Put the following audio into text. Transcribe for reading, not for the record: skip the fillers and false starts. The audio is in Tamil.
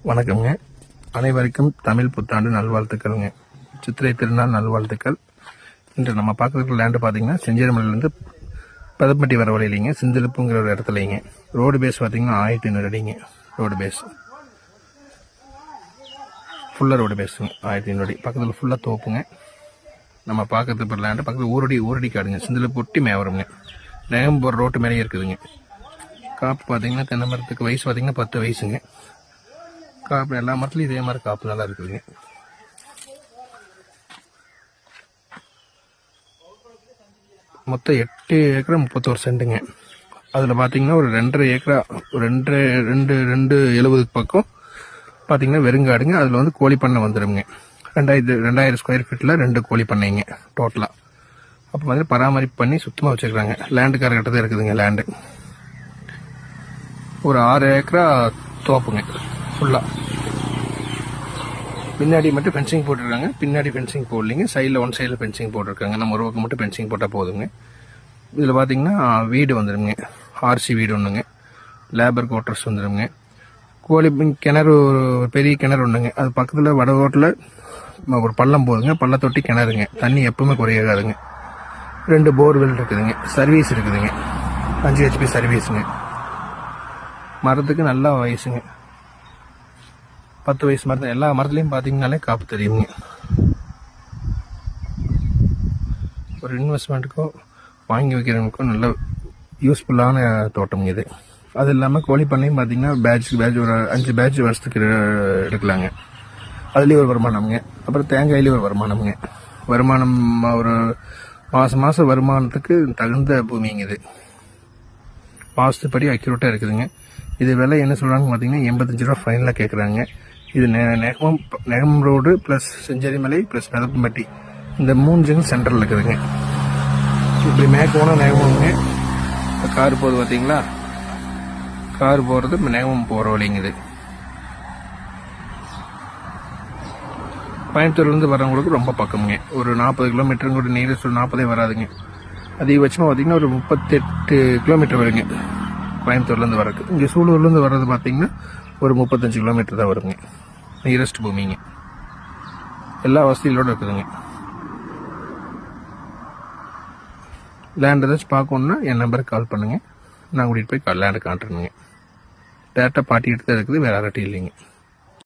வணக்கம்ங்க. அனைவருக்கும் தமிழ் புத்தாண்டு நல்வாழ்த்துக்கள்ங்க. சித்திரை திருநாள் நல்வாழ்த்துக்கள். இன்று நம்ம பார்க்குற லேண்டு பார்த்தீங்கன்னா செஞ்சேரிமலையிலேருந்து பதப்பட்டி வர வழியிலிங்க, சிந்திலுப்புங்கிற ஒரு இடத்துலைங்க. ரோடு பேஸ் பார்த்தீங்கன்னா 1500 அடிங்க. ரோடு பேஸ் ஃபுல்லாக ரோடு பேஸுங்க. 1500 அடி. பக்கத்தில் ஃபுல்லாக தோப்புங்க. நம்ம பார்க்கறது இப்போ லேண்டு பக்கத்தில் ஊரடி காடுங்க. சிந்திலுப்பு ஒட்டி மேவரம்ங்க. நேகம் போகிற ரோட்டு மேலேயே இருக்குதுங்க. காப்பு பார்த்தீங்கன்னா தென்னை மரத்துக்கு வயசு பார்த்தீங்கன்னா 10 வயசுங்க. காப்பு எல்லா மரத்துலையும் இதே மாதிரி காப்பு நல்லா இருக்குதுங்க. மொத்தம் 8 ஏக்கரா 31 சென்ட்டுங்க. அதில் பார்த்தீங்கன்னா ஒரு 2.5 ஏக்கரா 270 பக்கம் பார்த்தீங்கன்னா வெறுங்காடுங்க. அதில் வந்து கோழி பண்ணை வந்துடுங்க. 2000 ஸ்கொயர் ஃபீட்டில் 2 கோழி பண்ணைங்க டோட்டலாக. அப்போ வந்து பராமரிப்பு பண்ணி சுத்தமாக வச்சுருக்காங்க. லேண்டு கரெக்டாக தான் இருக்குதுங்க. லேண்டு ஒரு 6 ஏக்கரா தோப்புங்க ஃபுல்லாக. பின்னாடி மட்டும் ஃபென்சிங் போட்டுருக்காங்க. பின்னாடி ஃபென்சிங் போடலிங்க. ஒன் சைடில் ஃபென்சிங் போட்டிருக்காங்க. நம்ம ஒரு பக்கம் மட்டும் ஃபென்சிங் போட்டால் போதுங்க. இதில் பார்த்தீங்கன்னா வீடு வந்துடுங்க. ஆர்சி வீடு ஒன்றுங்க. லேபர் குவார்ட்டர்ஸ் வந்துடுங்க. கோழி கிணறு ஒரு பெரிய கிணறு ஒன்றுங்க. அது பக்கத்தில் வடகோட்டில் ஒரு பள்ளம் போகுதுங்க. பள்ளத்தொட்டி கிணறுங்க. தண்ணி எப்பவுமே குறையாதுங்க. 2 போர்வெல் இருக்குதுங்க. சர்வீஸ் இருக்குதுங்க. 5 HP சர்வீஸுங்க. மரத்துக்கு நல்லா வயசுங்க. 10 வயசு மரத்தில் எல்லா மரத்துலையும் பார்த்தீங்கன்னாலே காப்பு தெரியுங்க. ஒரு இன்வெஸ்ட்மெண்ட்டுக்கும் வாங்கி வைக்கிறவங்களுக்கும் நல்ல யூஸ்ஃபுல்லான தோட்டம்ங்க இது. அது இல்லாமல் கோழி பண்ணையும் பார்த்தீங்கன்னா பேட்ச் ஒரு 5 பேட்ச் வருஷத்துக்கு எடுக்கலாங்க. அதுலேயும் ஒரு வருமானம்ங்க. அப்புறம் தேங்காயிலேயும் ஒரு வருமானம்ங்க. வருமானம் ஒரு மாதம் வருமானத்துக்கு தகுந்த பூமிங்க இது. வாஸ்துப்படி அக்யூரேட்டாக இருக்குதுங்க. இது விலை என்ன சொல்கிறாங்க பார்த்தீங்கன்னா 85 ரூபா ஃபைனலாக கேட்குறாங்க. இது நெகம் ரோடு ப்ளஸ் செஞ்சேரிமலை ப்ளஸ் பதப்பட்டி இந்த 3 ஜங்ஷன் சென்டரில் இருக்குதுங்க. இப்படி மேற்கோணம் நெகமுங்க. இப்போ கார் போகுது பார்த்தீங்களா, கார் போகிறது இப்போ நெகமம் போகிற வழிங்குது. கோயம்புத்தூர்லேருந்து வரவங்களுக்கு ரொம்ப பக்கமுங்க. ஒரு 40 கிலோமீட்டருங்க. நீரஸ்ட் 40 வராதுங்க. அதிகபட்சமாக பார்த்தீங்கன்னா ஒரு 38 கிலோமீட்டர் வருங்க கோயம்புத்தூர்லேருந்து வரக்கு. இங்கே சூலூர்லேருந்து வர்றது பார்த்தீங்கன்னா ஒரு 35 கிலோமீட்டர் தான் வருங்க. நியரஸ்ட் பூமிங்க. எல்லா வசதிகளோடு இருக்குதுங்க. லேண்ட் ஏதாச்சும் பார்க்கணுன்னா என் நம்பருக்கு கால் பண்ணுங்கள். நான் கூட்டிகிட்டு போய் லேண்டு காட்டுறேங்க. டேரெக்டாக பாட்டி எடுத்து தான் இருக்குது, வேறு யார்ட்டும் இல்லைங்க.